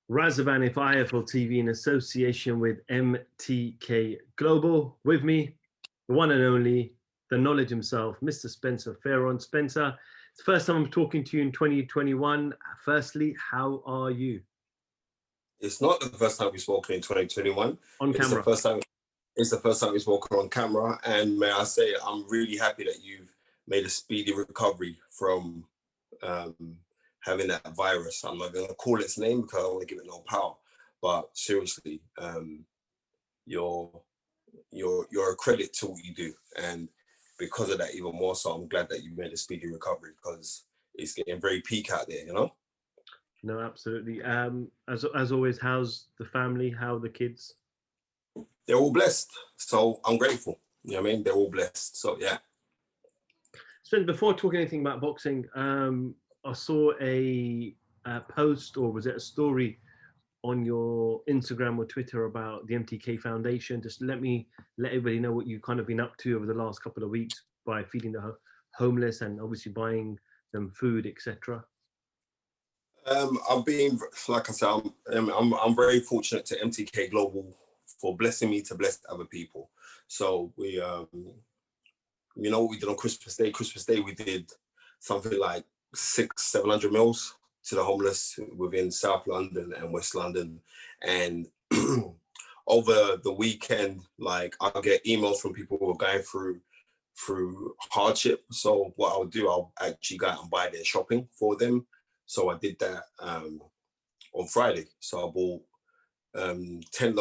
Razavan if IFL TV in association with MTK Global. With me, the one and only, the knowledge himself, Mr. Spencer Fearon. Spencer, it's the first time I'm talking to you in 2021. Firstly, how are you? It's not the first time we've spoken in 2021. On camera. It's the first time we've spoken on camera. And may I say, I'm really happy that you've made a speedy recovery from having that virus. I'm not going to call its name because I don't want to give it no power. But seriously, you're a credit to what you do. And because of that, even more so, I'm glad that you made a speedy recovery because it's getting very peak out there, you know? No, absolutely. As always, how's the family? How are the kids? They're all blessed. So I'm grateful. You know what I mean? They're all blessed. So yeah. Spencer, before talking anything about boxing, I saw a post, or was it a story on your Instagram or Twitter about the MTK Foundation. Just let everybody know what you've kind of been up to over the last couple of weeks by feeding the homeless and obviously buying them food, etc. I've been, like I said, I'm very fortunate to MTK Global for blessing me to bless other people. So we, you know what we did on Christmas Day? Christmas Day, we did something like 600-700 meals to the homeless within South London and West London. And over the weekend, like I'll get emails from people who are going through hardship. So what I'll do, I'll actually go out and buy their shopping for them. So I did that on Friday. So I bought 10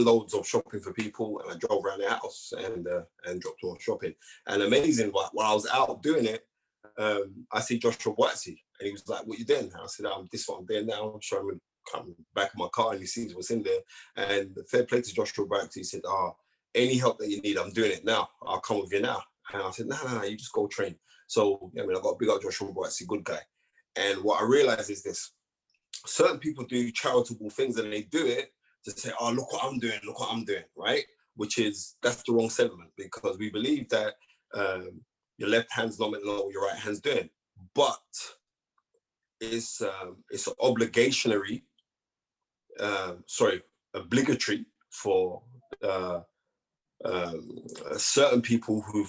loads of shopping for people, and I drove around their house and dropped them off shopping. And amazing, while I was out doing it, I see Joshua Whyte, and he was like, "What you doing?" I said, "This is what I'm doing now." I'm showing him come back of my car, and he sees what's in there. And the fair play to Joshua Whyte, he said, "Any help that you need, I'm doing it now. I'll come with you now." And I said, "No, you just go train." So I mean, I got a big up Joshua Whyte, he's a good guy. And what I realized is this: certain people do charitable things, and they do it to say, "Oh, look what I'm doing, look what I'm doing," right? That's the wrong sentiment, because we believe that your left hand's not meant to know what your right hand's doing. But it's obligatory for certain people who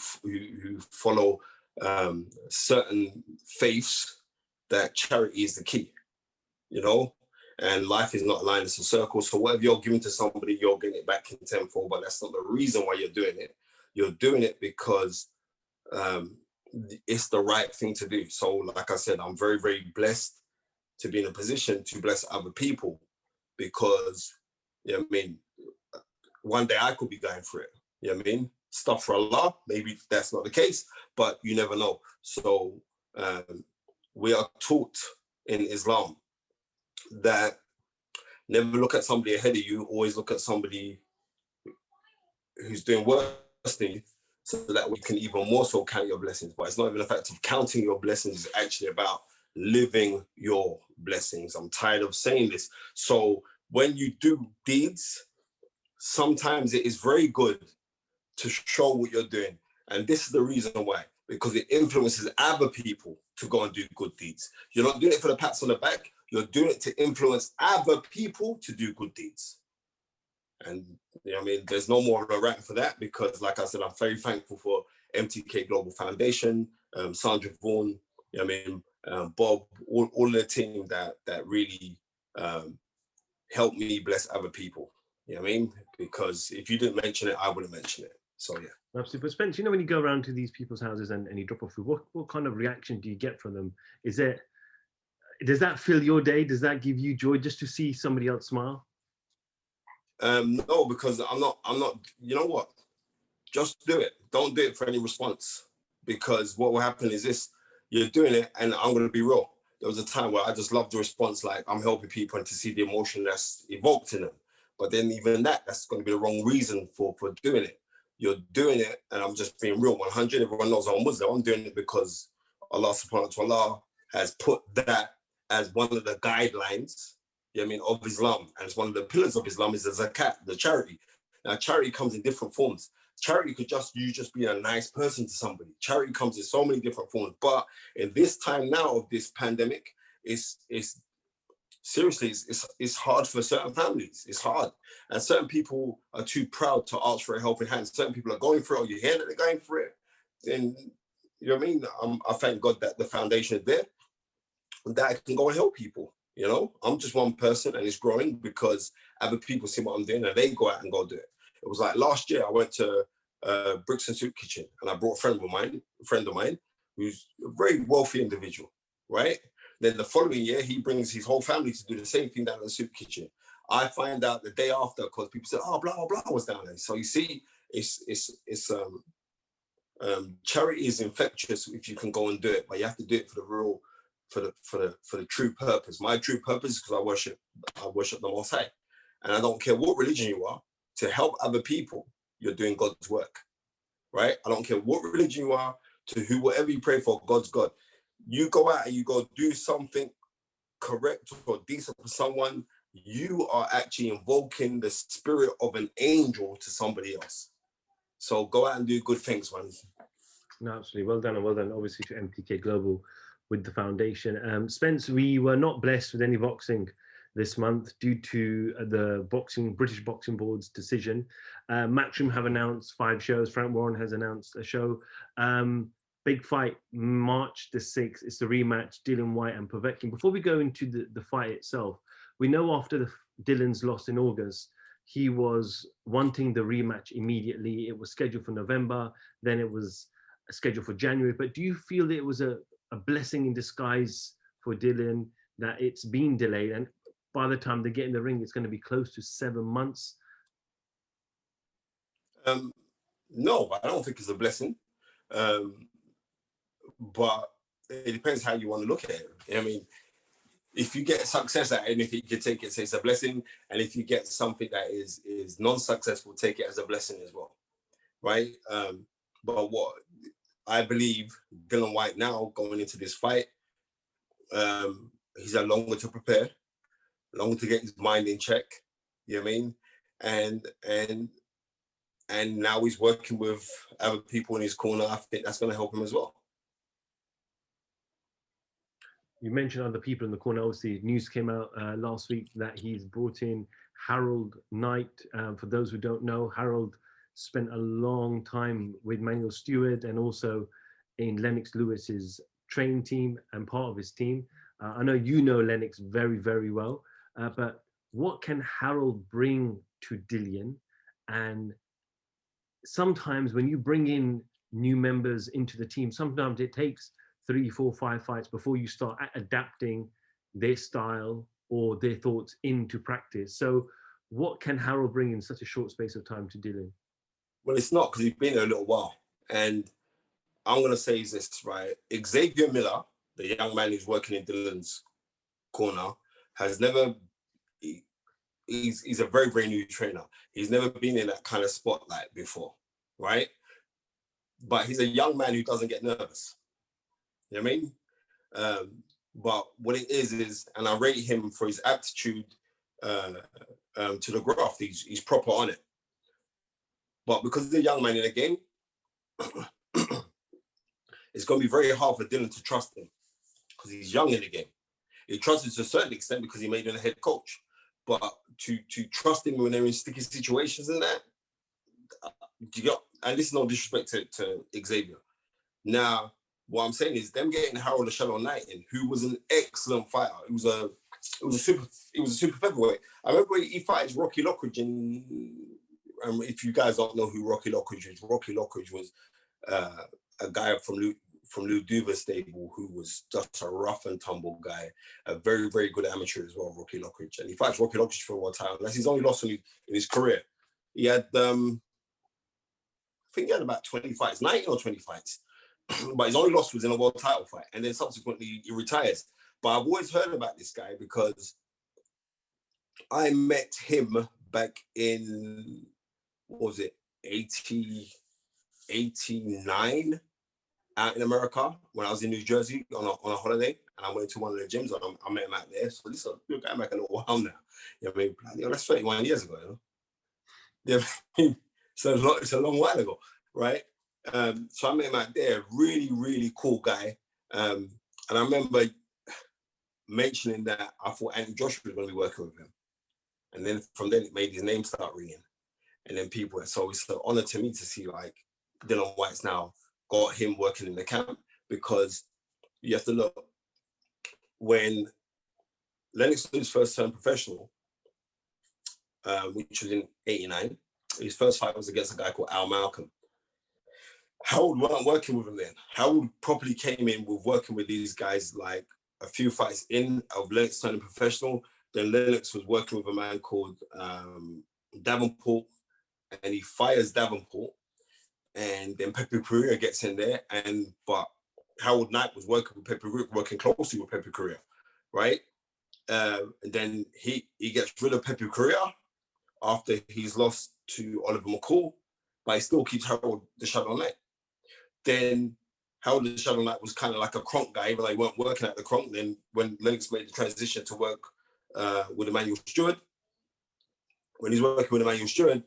follow certain faiths, that charity is the key, you know? And life is not a line, it's a circle. So whatever you're giving to somebody, you're getting it back in tenfold, but that's not the reason why you're doing it. You're doing it because it's the right thing to do. So like I said, I'm very, very blessed to be in a position to bless other people, because, you know what I mean, one day I could be going through it. You know what I mean? Stuff for Allah, maybe that's not the case, but you never know. So we are taught in Islam that never look at somebody ahead of you, always look at somebody who's doing worse than you, so that we can even more so count your blessings. But it's not even a fact of counting your blessings, it's actually about living your blessings. I'm tired of saying this. So when you do deeds, sometimes it is very good to show what you're doing. And this is the reason why, because it influences other people to go and do good deeds. You're not doing it for the pats on the back, you're doing it to influence other people to do good deeds. And you know what I mean, there's no more of a rant for that, because like I said, I'm very thankful for MTK Global Foundation, Sandra Vaughan, you know what I mean, Bob, all the team that really helped me bless other people. You know what I mean? Because if you didn't mention it, I wouldn't mention it. So yeah. Absolutely. But Spence, you know, when you go around to these people's houses and you drop off food, what kind of reaction do you get from them? Does that fill your day? Does that give you joy just to see somebody else smile? No, because I'm not, you know what? Just do it. Don't do it for any response, because what will happen is this: you're doing it, and I'm going to be real. There was a time where I just loved the response, like I'm helping people, and to see the emotion that's evoked in them. But then even that's going to be the wrong reason for doing it. You're doing it, and I'm just being real, 100. Everyone knows I'm Muslim. I'm doing it because Allah subhanahu wa ta'ala has put that as one of the guidelines, you know what I mean, of Islam. And it's one of the pillars of Islam is the zakat, the charity. Now, charity comes in different forms. Charity could you just be a nice person to somebody. Charity comes in so many different forms. But in this time now of this pandemic, it's seriously, it's hard for certain families. It's hard. And certain people are too proud to ask for a helping hand. Certain people are going for it, or you hear that they're going for it. And you know what I mean? I thank God that the foundation is there, and that I can go and help people. You know, I'm just one person, and it's growing because other people see what I'm doing and they go out and go do it. It was like last year I went to Bricks and Soup Kitchen, and I brought a friend of mine, who's a very wealthy individual, right? Then the following year, he brings his whole family to do the same thing down at the soup kitchen. I find out the day after because people said, "Oh, blah blah blah was down there." So you see, charity is infectious if you can go and do it, but you have to do it for the real, for the true purpose. My true purpose is because I worship the Most High, and I don't care what religion you are. To help other people, you're doing God's work, right? I don't care what religion you are, to whatever you pray for, God's God. You go out and you go do something correct or decent for someone, you are actually invoking the spirit of an angel to somebody else. So go out and do good things, man. No, absolutely. Well done, and well done, obviously, to MTK Global with the foundation. Spence, we were not blessed with any boxing this month due to the British Boxing Board's decision. Matchroom have announced 5 shows. Frank Warren has announced a show. Big fight, March the 6th. It's the rematch, Dillian Whyte and Povetkin. Before we go into the fight itself, we know after Dillian's loss in August, he was wanting the rematch immediately. It was scheduled for November, then it was scheduled for January. But do you feel that it was a blessing in disguise for Dillian that it's been delayed, and by the time they get in the ring, it's going to be close to 7 months? No, I don't think it's a blessing. But it depends how you want to look at it. I mean, if you get success at anything, you can take it, say it's a blessing. And if you get something that is non-successful, take it as a blessing as well, right? But what I believe, Dillian Whyte now going into this fight, he's had longer to prepare, longer to get his mind in check. You know what I mean? And now he's working with other people in his corner. I think that's going to help him as well. You mentioned other people in the corner. Obviously, news came out last week that he's brought in Harold Knight. For those who don't know, Harold spent a long time with Manuel Stewart and also in Lennox Lewis's training team and part of his team. I know you know Lennox very, very well, but what can Harold bring to Dillian? And sometimes when you bring in new members into the team, sometimes it takes 3, 4, 5 fights before you start adapting their style or their thoughts into practice. So what can Harold bring in such a short space of time to Dillian? Well, it's not, because he's been there a little while. And I'm going to say this, right? Xavier Miller, the young man who's working in Dillian's corner, has never, he's a very, very new trainer. He's never been in that kind of spotlight before, right? But he's a young man who doesn't get nervous. You know what I mean? But what it is, and I rate him for his aptitude to the graft. He's proper on it. But because he's a young man in the game, it's going to be very hard for Dillian to trust him because he's young in the game. He trusts him to a certain extent because he made him a head coach. But to trust him when they're in sticky situations and that, and this is no disrespect to Xavier. Now, what I'm saying is them getting Harold the Shadow Knight in, who was an excellent fighter. It was a super featherweight. I remember he fights Rocky Lockridge if you guys don't know who Rocky Lockridge is, Rocky Lockridge was a guy from Lou Duva's stable who was just a rough and tumble guy, a very, very good amateur as well, Rocky Lockridge. And he fights Rocky Lockridge for a while time. That's his only loss in his career. He had, I think he had about 20 fights, 19 or 20 fights. But his only loss was in a world title fight. And then subsequently he retires. But I've always heard about this guy because I met him back in, what was it, 89 out in America when I was in New Jersey on a holiday, and I went to one of the gyms and I met him out there. So this is a guy back a little while now. You know what I mean? That's 31 years ago, you know? Yeah, so it's a long while ago, right? So I met him out there, really, really cool guy. And I remember mentioning that I thought Anthony Joshua was going to be working with him. And then from then it made his name start ringing. And then people, so it's an honor to me to see like Dillian Whyte's now got him working in the camp, because you have to look, when Lennox Lewis first turned professional, which was in '89, his first fight was against a guy called Al Malcolm. Harold weren't working with him then. Harold properly came in with working with these guys like a few fights in of Lennox turning professional. Then Lennox was working with a man called Davenport, and he fires Davenport, and then Pepe Correa gets in there, but Harold Knight was working with Pepe Correa, working closely with Pepe Correa, right? And then he gets rid of Pepe Correa after he's lost to Oliver McCall, but he still keeps Harold the Shadow Knight. Then Harold the Shadow Knight was kind of like a Kronk guy, but they weren't working at the Kronk. Then when Lennox made the transition to work with Emmanuel Stewart, when he's working with Emmanuel Stewart,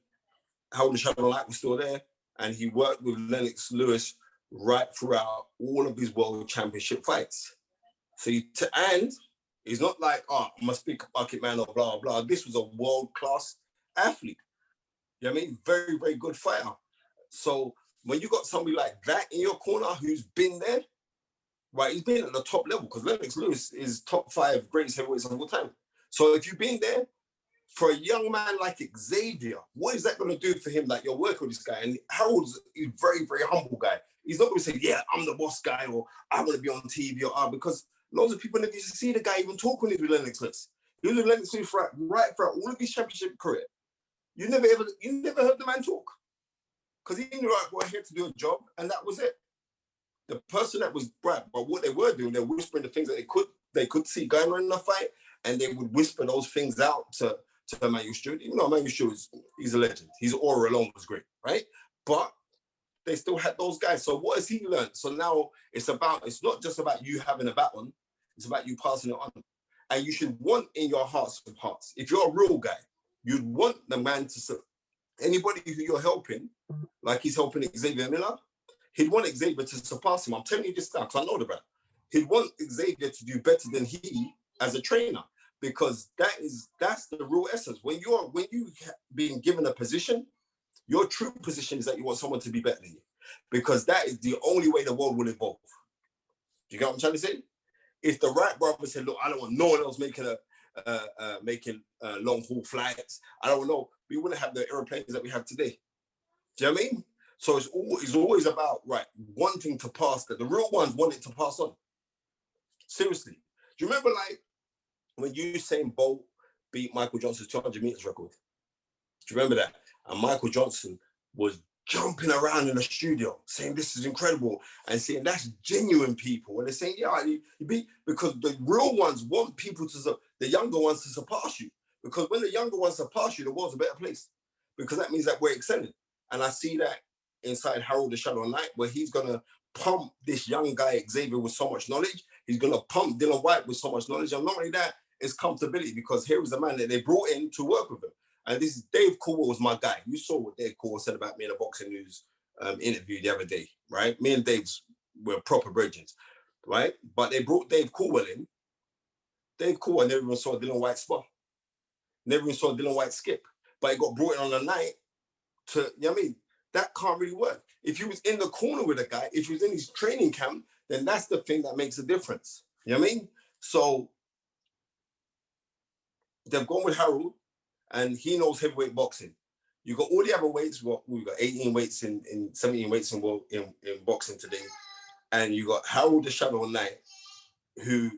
Harold the Shadow Knight was still there, and he worked with Lennox Lewis right throughout all of his world championship fights. So and he's not like, oh, I must be a bucket man or blah, blah. This was a world-class athlete. You know what I mean? Very, very good fighter. So when you got somebody like that in your corner who's been there, right, he's been at the top level, because Lennox Lewis is top 5 greatest heavyweights of all time. So if you've been there, for a young man like Xavier, what is that going to do for him? Like, you're working with this guy, and Harold's a very, very humble guy. He's not going to say, yeah, I'm the boss guy, or I want to be on TV, or because loads of people never used to see the guy even talk when he was with Lennox Lewis. He was with Lennox Lewis right throughout all of his championship career. You never heard the man talk, because he knew, right, well, here to do a job, and that was it. The person that was right, but what they were doing, they were whispering the things that they could see going on in the fight, and they would whisper those things out to Emmanuel Stewart. Even though Emmanuel Stewart he's a legend, his aura alone was great, right? But they still had those guys. So what has he learned? So now it's not just about you having a baton, it's about you passing it on. And you should want in your hearts of hearts, if you're a real guy, you'd want the man to, anybody who you're helping, like he's helping Xavier Miller, he'd want Xavier to surpass him. I'm telling you this now, because I know the brand. He'd want Xavier to do better than he as a trainer, because that's the real essence. When you being given a position, your true position is that you want someone to be better than you, because that is the only way the world will evolve. Do you get what I'm trying to say? If the Wright brothers said, look, I don't want no one else making long haul flights, I don't know, we wouldn't have the airplanes that we have today. Do you know what I mean? So it's always about, right, wanting to pass that. The real ones want it to pass on. Seriously. Do you remember, like, when Usain Bolt beat Michael Johnson's 200 meters record? Do you remember that? And Michael Johnson was jumping around in the studio saying, this is incredible, and saying that's genuine people. And they're saying, yeah, you beat, because the real ones want people the younger ones to surpass you. Because when the younger ones surpass you, the world's a better place. Because that means that we're excelling. And I see that inside Harold the Shadow Knight, where he's going to pump this young guy, Xavier, with so much knowledge. He's going to pump Dillian Whyte with so much knowledge. And not only that, it's comfortability, because here is the man that they brought in to work with him. And this is Dave Caldwell was my guy. You saw what Dave Caldwell said about me in a Boxing News interview the other day, right? Me and Dave were proper bridges, right? But they brought Dave Caldwell in. Dave Caldwell never even saw Dillian Whyte spot. Never even saw Dillian Whyte skip. But he got brought in on the night to, you know what I mean? That can't really work. If he was in the corner with a guy, if he was in his training camp, then that's the thing that makes a difference. You know what I mean? So they've gone with Harold, and he knows heavyweight boxing. You got all the other weights. We've got 18 weights in 17 weights in boxing today, and you got Harold the Shadow Knight, who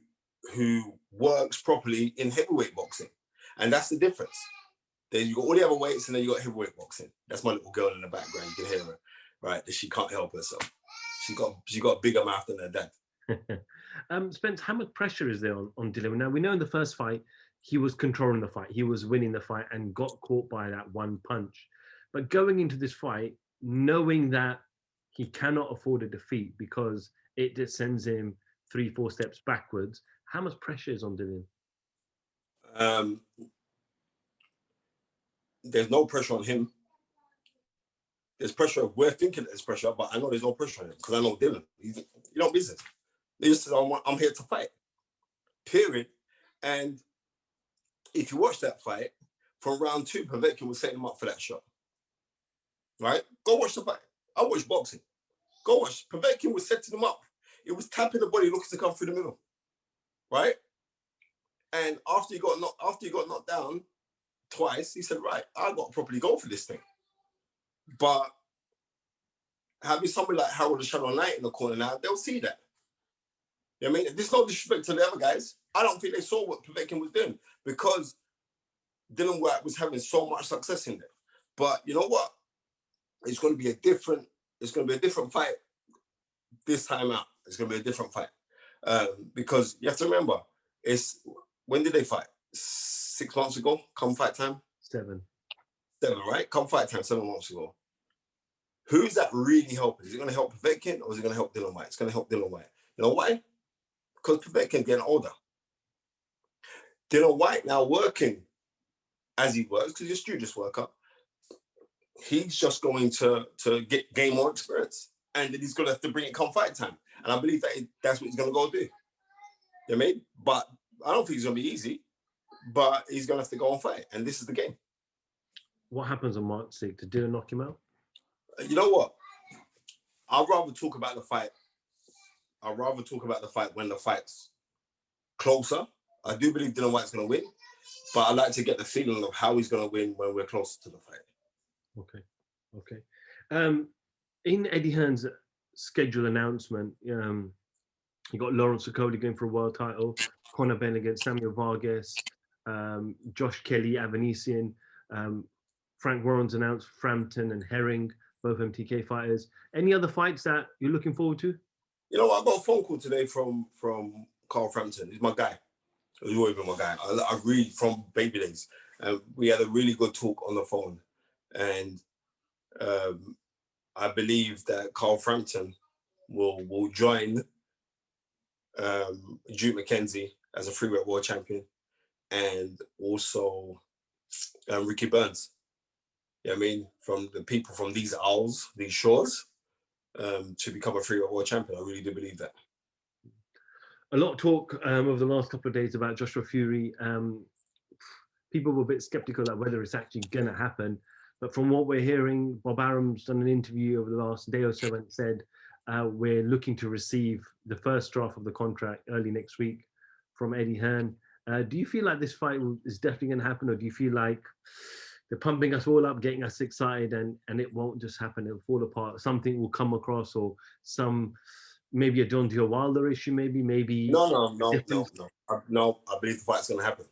works properly in heavyweight boxing, and that's the difference. Then you got all the other weights, and then you got heavyweight boxing. That's my little girl in the background. You can hear her, right? That she can't help herself. She got a bigger mouth than her dad. Spence, how much pressure is there on Dillian? Now, we know in the first fight, he was controlling the fight. He was winning the fight and got caught by that one punch. But going into this fight, knowing that he cannot afford a defeat because it just sends him 3-4 steps backwards, how much pressure is on Dillian? There's no pressure on him. There's pressure. We're thinking there's pressure, but I know there's no pressure on him because I know Dillian. He's, business. He just says, I'm here to fight. period. And if you watch that fight, from round 2, Povetkin was setting him up for that shot. Right? Go watch the fight. I watch boxing. Go watch. Povetkin was setting him up. It was tapping the body, looking to come through the middle. Right? And after he got knocked down twice, he said, right, I got to properly go for this thing. But having somebody like Harold the Shadow Knight in the corner now, they'll see that. You know what I mean? There's no disrespect to the other guys. I don't think they saw what Povetkin was doing because Dillian Whyte was having so much success in there. But you know what? It's going to be a different fight this time out. It's going to be a different fight. Because you have to remember, when did they fight? 6 months ago, come fight time? 7, right? Come fight time, 7 months ago. Who's that really helping? Is it going to help Povetkin or is it going to help Dillian Whyte? It's going to help Dillian Whyte. You know why? Because Povetkin getting older. Dillian Whyte now working as he works, because he's a studious worker. He's just going to gain more experience. And then he's going to have to bring it come fight time. And I believe that's what he's going to go do. You know what I mean? But I don't think it's going to be easy. But he's going to have to go and fight. And this is the game. What happens on March 6th? Did Dillian knock him out? You know what? I'd rather talk about the fight. When the fight's closer. I do believe Dillian Whyte's going to win. But I'd like to get the feeling of how he's going to win when we're closer to the fight. Okay. In Eddie Hearn's schedule announcement, you got Lawrence Okoli going for a world title, Conor Benn against Samuel Vargas, Josh Kelly, Avanesian, Frank Warren's announced Frampton and Herring, both MTK fighters. Any other fights that you're looking forward to? You know, I got a phone call today from Carl Frampton. He's my guy. He's always been my guy. I read from baby days. We had a really good talk on the phone. And I believe that Carl Frampton will join Duke McKenzie as a freeweight world champion, and also Ricky Burns. You know what I mean? From the people from these isles, these shores, to become a freeweight world champion. I really do believe that. A lot of talk over the last couple of days about Joshua Fury. People were a bit skeptical that whether it's actually going to happen. But from what we're hearing, Bob Arum's done an interview over the last day or so and said, we're looking to receive the first draft of the contract early next week from Eddie Hearn. Do you feel like this fight is definitely going to happen, or do you feel like they're pumping us all up, getting us excited, and it won't just happen, it'll fall apart? Something will come across, or maybe a Deontay Wilder issue, maybe. No. I believe the fight's going to happen.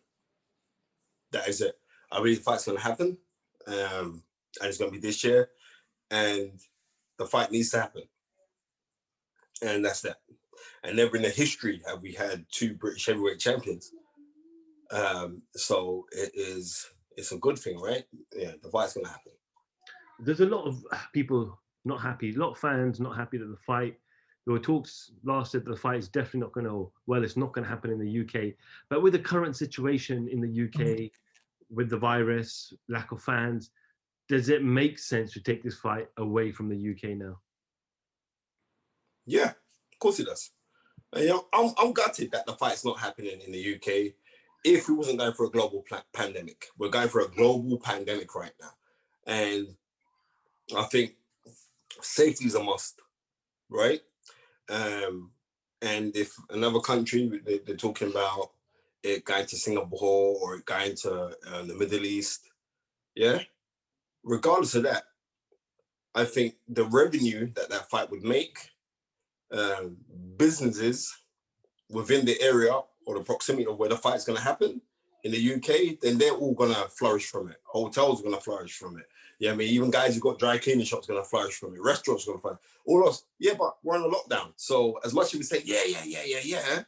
That is it. I believe the fight's going to happen. And it's going to be this year, and the fight needs to happen, and that's that. And never in the history have we had 2 British heavyweight champions. So it's a good thing, right? Yeah, the fight's going to happen. There's a lot of people not happy, a lot of fans not happy that the fight. There were talks last that the fight is definitely not going to. Well, it's not going to happen in the UK, but with the current situation in the UK. With the virus, lack of fans, does it make sense to take this fight away from the UK now? Yeah, of course it does. And, you know, I'm gutted that the fight's not happening in the UK. If we wasn't going for a global pandemic, we're going for a global pandemic right now, and I think safety is a must, right? And if another country, they're talking about it going to Singapore or it going to the Middle East, yeah? Regardless of that, I think the revenue that fight would make, businesses within the area or the proximity of where the fight's going to happen in the UK, then they're all going to flourish from it. Hotels are going to flourish from it. Yeah, I mean, even guys who got dry cleaning shops are going to flourish from it. Restaurants are going to flourish. All else, yeah, but we're on a lockdown. So as much as we say, yeah,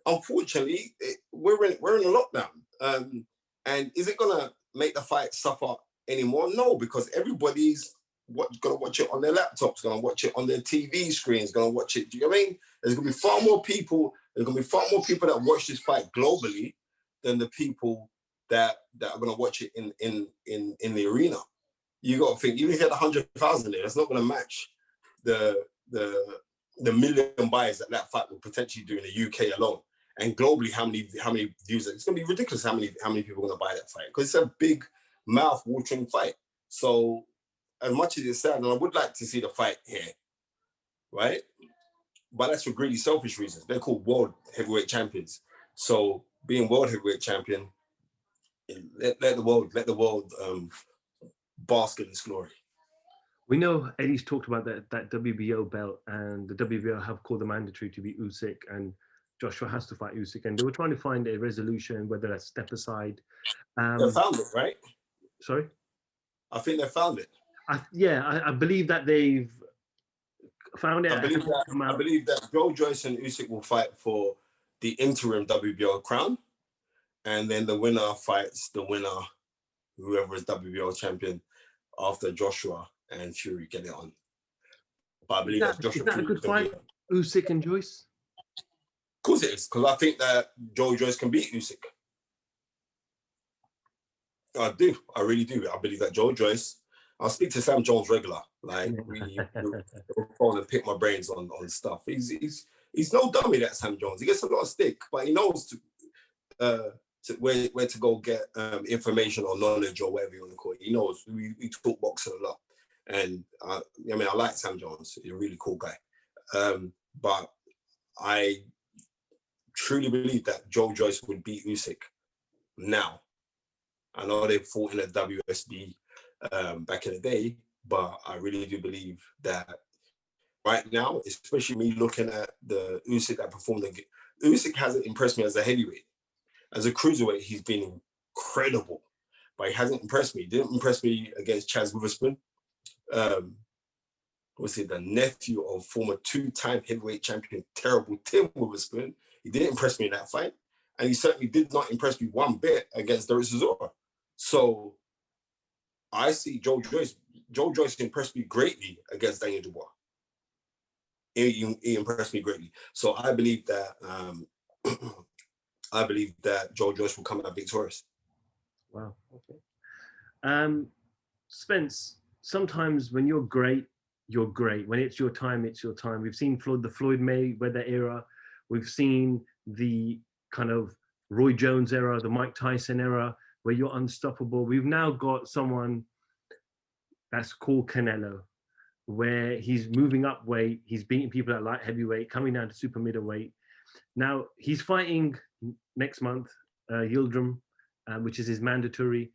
unfortunately, we're in a lockdown. And is it going to make the fight suffer anymore? No, because everybody's going to watch it on their laptops, going to watch it on their TV screens, going to watch it. Do you know what I mean? There's going to be far more people. There's going to be far more people that watch this fight globally than the people that are going to watch it in the arena. You got to think, even if you had 100,000 there, that's not going to match the million buys that fight will potentially do in the UK alone. And globally, how many views? It's gonna be ridiculous. How many people are gonna buy that fight? Because it's a big, mouth-watering fight. So, as much as it's sad, and I would like to see the fight here, right? But that's for greedy, selfish reasons. They're called world heavyweight champions. So, being world heavyweight champion, let the world bask in its glory. We know Eddie's talked about that WBO belt, and the WBO have called the mandatory to be Usyk, and Joshua has to fight Usyk, and they were trying to find a resolution, whether that's step aside. They found it, right? Sorry? I think they found it. I believe that they've found it. I believe that Joyce and Usyk will fight for the interim WBO crown, and then the winner fights the winner, whoever is WBO champion, after Joshua and Fury get it on. But I believe that Joshua. Is that a good fight, Usyk and Joyce? Of course it is, because I think that Joyce can beat Usyk. I do. I really do. I believe that Joyce. I'll speak to Sam Jones regular. Like we'll phone and pick my brains on stuff. He's no dummy, that Sam Jones. He gets a lot of stick, but he knows where to go get information or knowledge or whatever you want to call it. He knows. We talk boxing a lot, and I like Sam Jones. He's a really cool guy. But I truly believe that Joyce would beat Usyk now. I know they fought in the WSB back in the day, but I really do believe that right now, especially me looking at the Usyk that performed, Usyk hasn't impressed me as a heavyweight. As a cruiserweight, he's been incredible, but he hasn't impressed me. He didn't impress me against Chaz Witherspoon. Was it the nephew of former two-time heavyweight champion, terrible Tim Witherspoon? He didn't impress me in that fight. And he certainly did not impress me one bit against Derek Chisora. So I see Joe Joyce impressed me greatly against Daniel Dubois. He impressed me greatly. So I believe that Joe Joyce will come out victorious. Wow. Okay. Spence, sometimes when you're great, you're great. When it's your time, it's your time. We've seen the Floyd Mayweather era. We've seen the kind of Roy Jones era, the Mike Tyson era, where you're unstoppable. We've now got someone that's called Canelo, where he's moving up weight. He's beating people at light heavyweight, coming down to super middleweight. Now, he's fighting next month, Yildirim, which is his mandatory.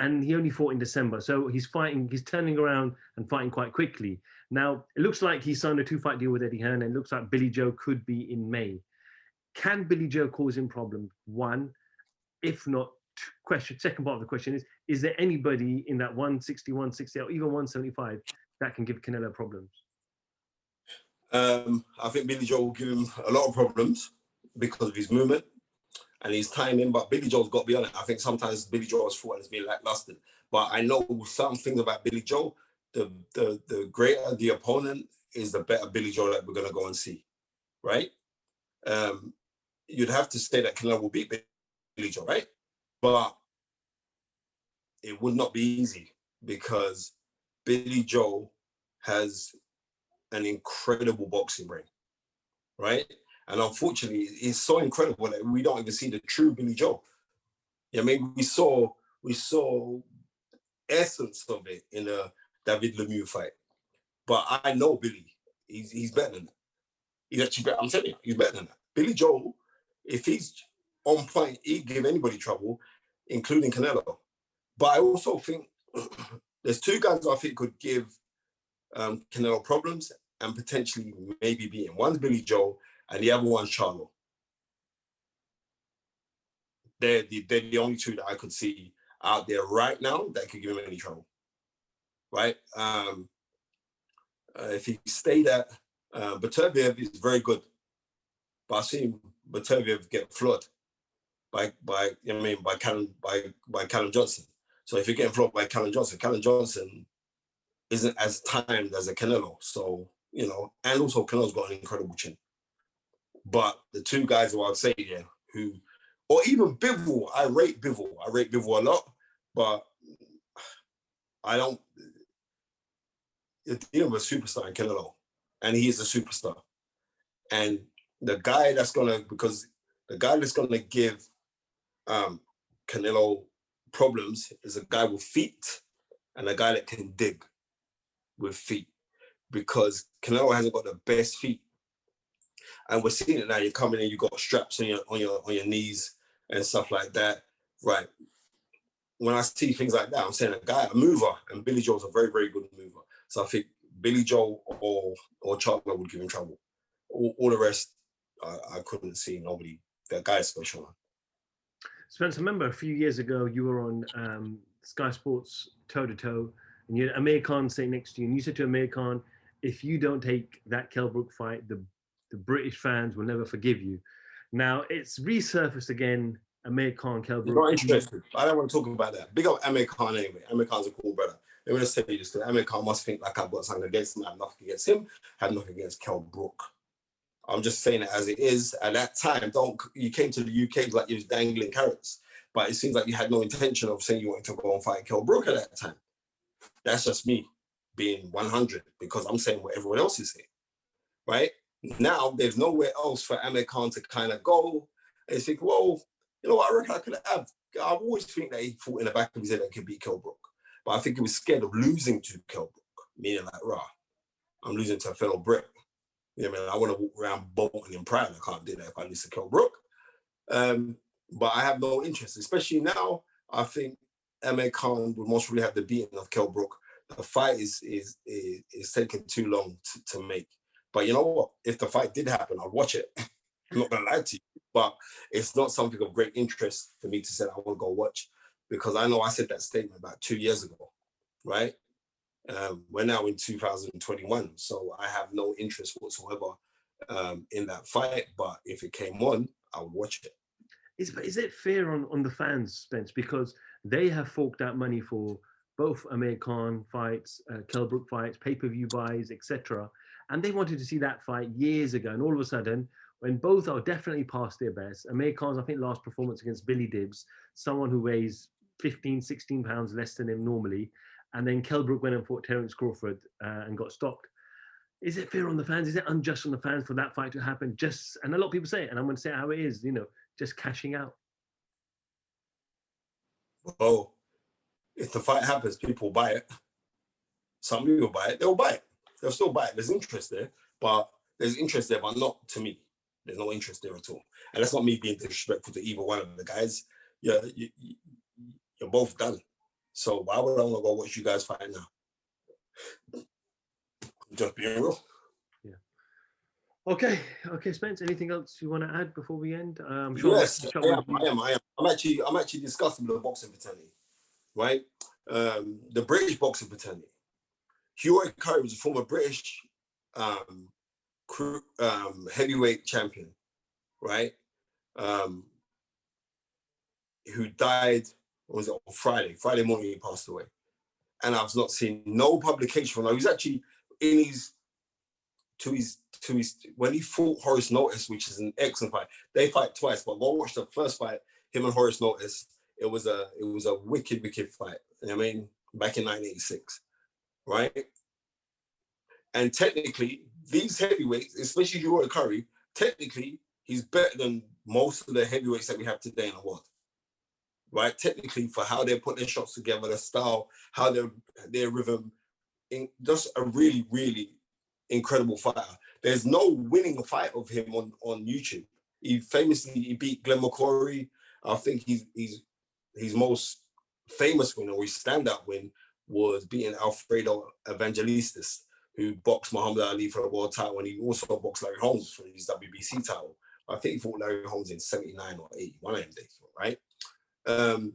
And he only fought in December. So he's turning around and fighting quite quickly. Now, it looks like he signed a 2-fight deal with Eddie Hearn, and it looks like Billy Joe could be in May. Can Billy Joe cause him problems? One, if not, second part of the question is there anybody in that 160, 160, or even 175 that can give Canelo problems? I think Billy Joe will give him a lot of problems because of his movement and his timing, but Billy Joe's got to be on it. I think sometimes Billy Joe has fought and it's been lackluster. But I know some things about Billy Joe. The greater the opponent is, the better Billy Joe that we're going to go and see, right? You'd have to say that Canelo will beat Billy Joe, right? But it would not be easy because Billy Joe has an incredible boxing brain, right? And unfortunately, it's so incredible that we don't even see the true Billy Joe. Yeah, maybe we saw essence of it in a David Lemieux fight, but I know Billy. He's better than that. He's actually better. I'm telling you, he's better than that. Billy Joe, if he's on point, he'd give anybody trouble, including Canelo. But I also think there's two guys I think could give Canelo problems and potentially maybe beat him. One's Billy Joe and the other one's Charlo. They're the only two that I could see out there right now that could give him any trouble, right? If he stayed at Beterbiev is very good, but I see Beterbiev get floored by Callum Johnson. So if you're getting floored by Callum Johnson isn't as timed as a Canelo. So, and also Canelo's got an incredible chin. But the two guys who I'd say, or even Bivol, I rate Bivol a lot, but you're dealing with a superstar in Canelo, and he is a superstar. And the guy that's because The guy that's going to give Canelo problems is a guy with feet and a guy that can dig with feet, because Canelo hasn't got the best feet. And we're seeing it now. You're coming in, you got straps on your knees and stuff like that. Right. When I see things like that, I'm saying a mover, and Billy Joe's a very, very good mover. So I think Billy Joe or Charlo would give him trouble. All the rest, I couldn't see nobody. That guy is special. Spence, I remember a few years ago you were on Sky Sports toe-to-toe, and you had Amir Khan sitting next to you, and you said to Amir Khan, if you don't take that Kell-Brook fight, the British fans will never forgive you. Now, it's resurfaced again, Amir Khan, Kell-Brook. Not interested. I don't want to talk about that. Big up Amir Khan anyway. Amir Khan's a cool brother. Let me just tell you this, because Amir Khan must think like I've got something against him. I have nothing against him. I have nothing against Kell-Brook. I'm just saying it as it is. At that time, you came to the UK like you was dangling carrots, but it seems like you had no intention of saying you wanted to go and fight Kell-Brook at that time. That's just me being 100, because I'm saying what everyone else is saying, right? Now, there's nowhere else for Amir Khan to kind of go and think, well, you know what, I reckon I could have. I always think that he thought in the back of his head that he could beat Kell-Brook, but I think he was scared of losing to Kell-Brook, meaning like, I'm losing to a fellow Brit. You know what I mean? I want to walk around bolting and proud. I can't do that if I lose to Kell-Brook. But I have no interest, especially now. I think Amir Khan would most really have the beating of Kell-Brook. The fight is taking too long to make. But you know what? If the fight did happen, I'd watch it. I'm not going to lie to you. But it's not something of great interest for me to say I want to go watch, because I know I said that statement about 2 years ago, right? We're now in 2021, so I have no interest whatsoever in that fight. But if it came on, I would watch it. Is it fair on the fans, Spence, because they have forked out money for both Amir Khan fights, Kell-Brook fights, pay-per-view buys, etc., and they wanted to see that fight years ago, and all of a sudden, when both are definitely past their best, Amir Khan's, I think, last performance against Billy Dibbs, someone who weighs 15, 16 pounds less than him normally, and then Kell-Brook went and fought Terence Crawford and got stopped. Is it fair on the fans? Is it unjust on the fans for that fight to happen? And a lot of people say it, and I'm going to say how it is, just cashing out. Well, if the fight happens, people buy it. Some people buy it. They'll buy it. They'll still buy it. There's interest there, but not to me. There's no interest there at all. And that's not me being disrespectful to either one of the guys. You're both done. So why would I want to go watch you guys fight now? Just being real. Yeah. Okay, Spence. Anything else you want to add before we end? I'm sure. Yes, I am. I'm actually discussing with the boxing fraternity, right? The British boxing fraternity. Whyte-Povetkin was a former British heavyweight champion, right? Who died, was it on Friday? Friday morning he passed away. And I've not seen no publication from him. He was actually in when he fought Horace Notice, which is an excellent fight. They fight twice, but go watch the first fight, him and Horace Notice. It was a wicked fight. I mean, back in 1986, right? And technically, these heavyweights, especially Whyte-Povetkin, technically, he's better than most of the heavyweights that we have today in the world, right? Technically, for how they put their shots together, their style, how their rhythm, just a really, really incredible fighter. There's no winning fight of him on YouTube. He beat Glenn McCrory. I think his most famous win, or his standout win, was beating Alfredo Evangelistas, who boxed Muhammad Ali for the world title, and he also boxed Larry Holmes for his WBC title. I think he fought Larry Holmes in 79 or 80, one of them days, right? And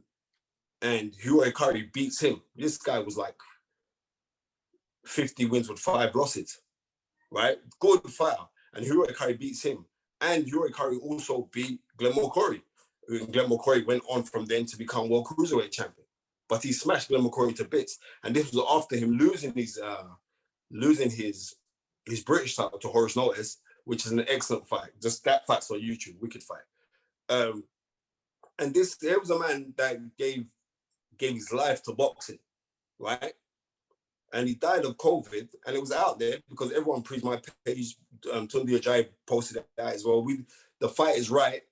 Whyte-Povetkin beats him. This guy was like 50 wins with 5 losses, right? Good fighter. And Whyte-Povetkin beats him. And Whyte-Povetkin also beat Glenn McCrory. And Glenn McCrory went on from then to become World Cruiserweight Champion. But he smashed Glenn McCrory to bits. And this was after him losing his British title to Horace Notice, which is an excellent fight. Just that fight's on YouTube, wicked fight. And there was a man that gave his life to boxing, right? And he died of COVID, and it was out there because everyone praised my page. Tunde Ajayi posted that as well. The fight is right.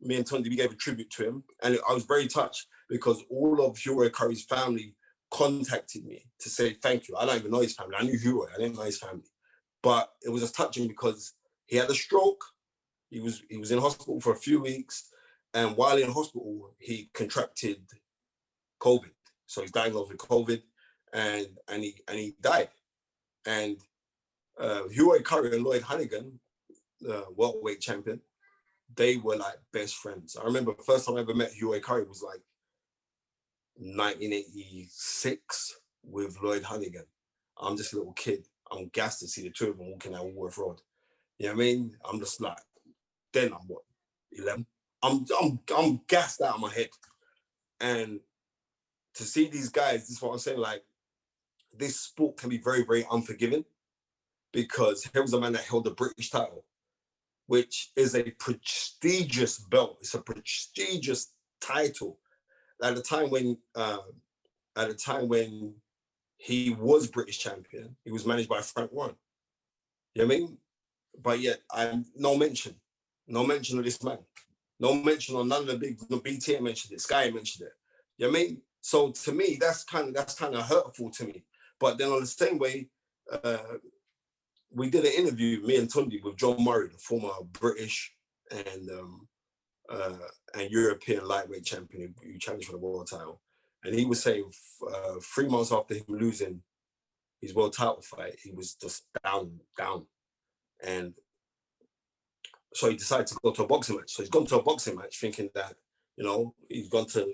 me and Tundi, we gave a tribute to him. And I was very touched because all of Huroy Curry's family contacted me to say thank you. I don't even know his family. I knew Huroy. I didn't know his family. But it was just touching because he had a stroke. He was in hospital for a few weeks. And while in hospital, he contracted COVID. So he's diagnosed with COVID and he died. And Huroy Curry and Lloyd Hannigan, the welterweight champion, they were like best friends. I remember the first time I ever met Huroy Curry was like 1986 with Lloyd Hannigan. I'm just a little kid. I'm gassed to see the two of them walking down Woolworth Road. You know what I mean? I'm just like, then I'm what, 11? I'm gassed out of my head. And to see these guys, this is what I'm saying, like, this sport can be very, very unforgiving because here was a man that held the British title, which is a prestigious belt. It's a prestigious title. At the time when he was British champion, he was managed by Frank Warren. You know what I mean? But yet, no mention of this man. No mention on none of the big. The BT mentioned it. Sky mentioned it. You know what I mean? So to me, that's kind of hurtful to me. But then on the same way, we did an interview, me and Tundi, with John Murray, the former British and European lightweight champion who challenged for the world title. And he was saying 3 months after him losing his world title fight, he was just down. And so he decided to go to a boxing match. So he's gone to a boxing match thinking that, you know, he's gone to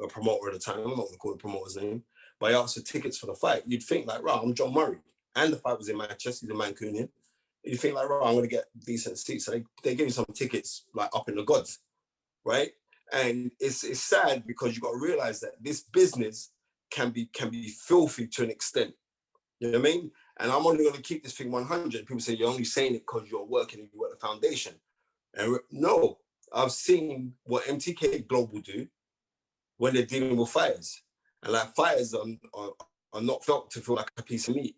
a promoter at the time. I'm not going to call the promoter's name, but he asked for tickets for the fight. You'd think like, right, I'm John Murray. And the fight was in Manchester. He's a Mancunian. You think like, right, I'm going to get decent seats. So they gave me some tickets like up in the gods, right? And it's sad because you got to realize that this business can be filthy to an extent. You know what I mean? And I'm only going to keep this thing 100. People say you're only saying it because you're working and you work at the foundation. And no, I've seen what MTK Global do when they're dealing with fighters. And like fighters are not felt to feel like a piece of meat.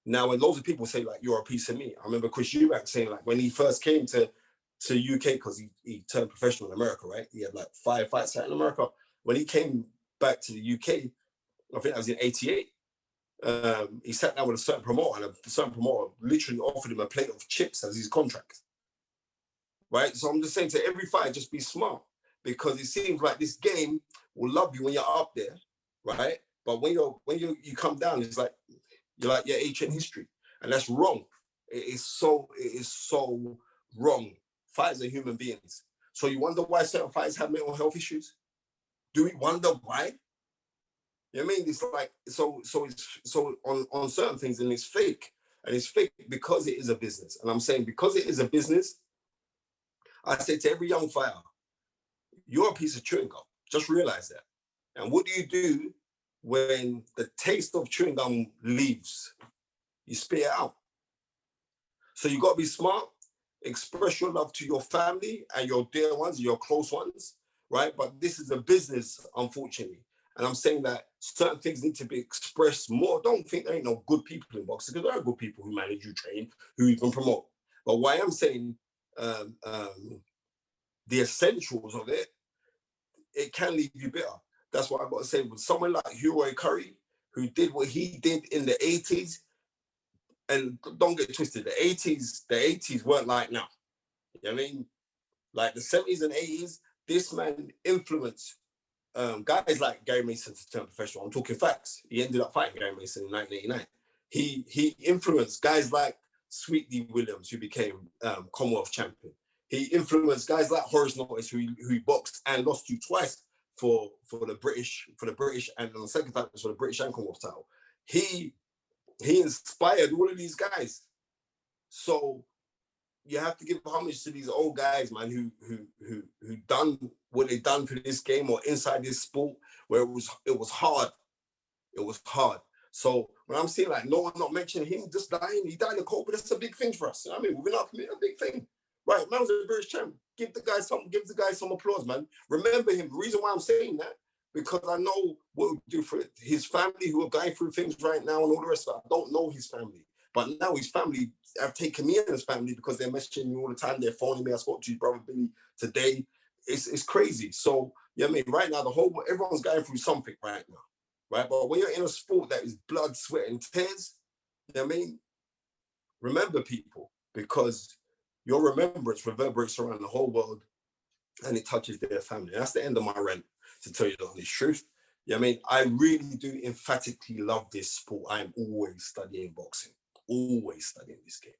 Now, when loads of people say like you're a piece of meat, I remember Chris Eubank saying like when he first came to UK, because he turned professional in America, right? He had like 5 fights out in America. When he came back to the UK, I think that was in '88. He sat down with a certain promoter, and a certain promoter literally offered him a plate of chips as his contract. Right? So I'm just saying to every fighter, just be smart, because it seems like this game will love you when you're up there, right? But when you come down, it's like you're like your ancient history, and that's wrong. It is so wrong. Fighters are human beings. So you wonder why certain fighters have mental health issues? Do we wonder why? You know what I mean? It's like so on certain things, and it's fake. And it's fake because it is a business. And I'm saying because it is a business, I say to every young fighter, you're a piece of chewing gum. Just realize that. And what do you do when the taste of chewing gum leaves? You spit it out. So you got to be smart, express your love to your family and your dear ones, your close ones, right? But this is a business, unfortunately. And I'm saying that certain things need to be expressed more. Don't think there ain't no good people in boxing, because there are good people who manage, you train, who even promote. But why I'm saying the essentials of it, it can leave you bitter. That's what I've got to say. With someone like Huroy Curry, who did what he did in the 80s, and don't get twisted, the 80s weren't like now. You know what I mean? Like the 70s and 80s, this man influenced guys like Gary Mason to turn professional. I'm talking facts. He ended up fighting Gary Mason in 1989. He influenced guys like Sweet D Williams, who became Commonwealth champion. He influenced guys like Horace Notice, who boxed and lost to twice for the British, and on the second time for the British and Commonwealth title. He inspired all of these guys. So you have to give homage to these old guys, man, who done what they done for this game or inside this sport, where it was hard. It was hard. So when I'm seeing like no one not mentioning him just dying, he died in COVID, that's a big thing for us. You know what I mean? Within our community, a big thing. Right, man was a British champ. Give the guy some applause, man. Remember him. The reason why I'm saying that, because I know what it would do for his family, who are going through things right now and all the rest of it. I don't know his family. But now his family have taken me and his family, because they're messaging me all the time. They're phoning me. I spoke to his brother Billy today. it's crazy. So, you know what I mean? Right now, everyone's going through something right now, right? But when you're in a sport that is blood, sweat, and tears, you know what I mean? Remember people, because your remembrance reverberates around the whole world and it touches their family. That's the end of my rant, to tell you the honest truth. You know what I mean? I really do emphatically love this sport. I'm always studying boxing, always studying this game.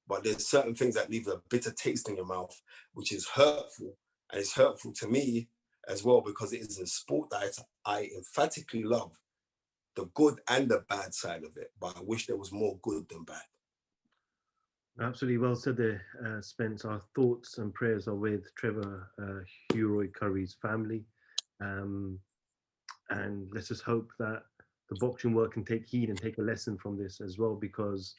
But there's certain things that leave a bitter taste in your mouth, which is hurtful. And it's hurtful to me as well, because it is a sport that I emphatically love, the good and the bad side of it. But I wish there was more good than bad. Absolutely well said there, Spence. Our thoughts and prayers are with Trevor Huroy Curry's family. And let's just hope that the boxing world can take heed and take a lesson from this as well, because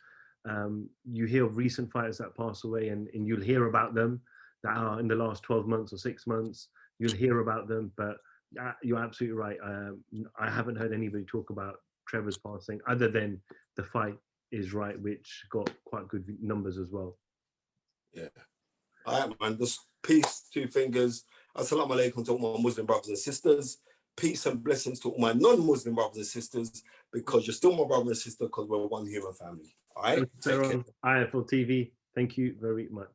you hear of recent fighters that pass away, and you'll hear about them that are in the last 12 months or 6 months. You'll hear about them, but you're absolutely right. I haven't heard anybody talk about Trevor's passing other than the fight is right, which got quite good numbers as well. Yeah. All right, man. Just peace, 2 fingers. Assalamu alaikum to all my Muslim brothers and sisters. Peace and blessings to all my non-Muslim brothers and sisters, because you're still my brother and sister, because we're one human family. All right? Take care. IFL TV, thank you very much.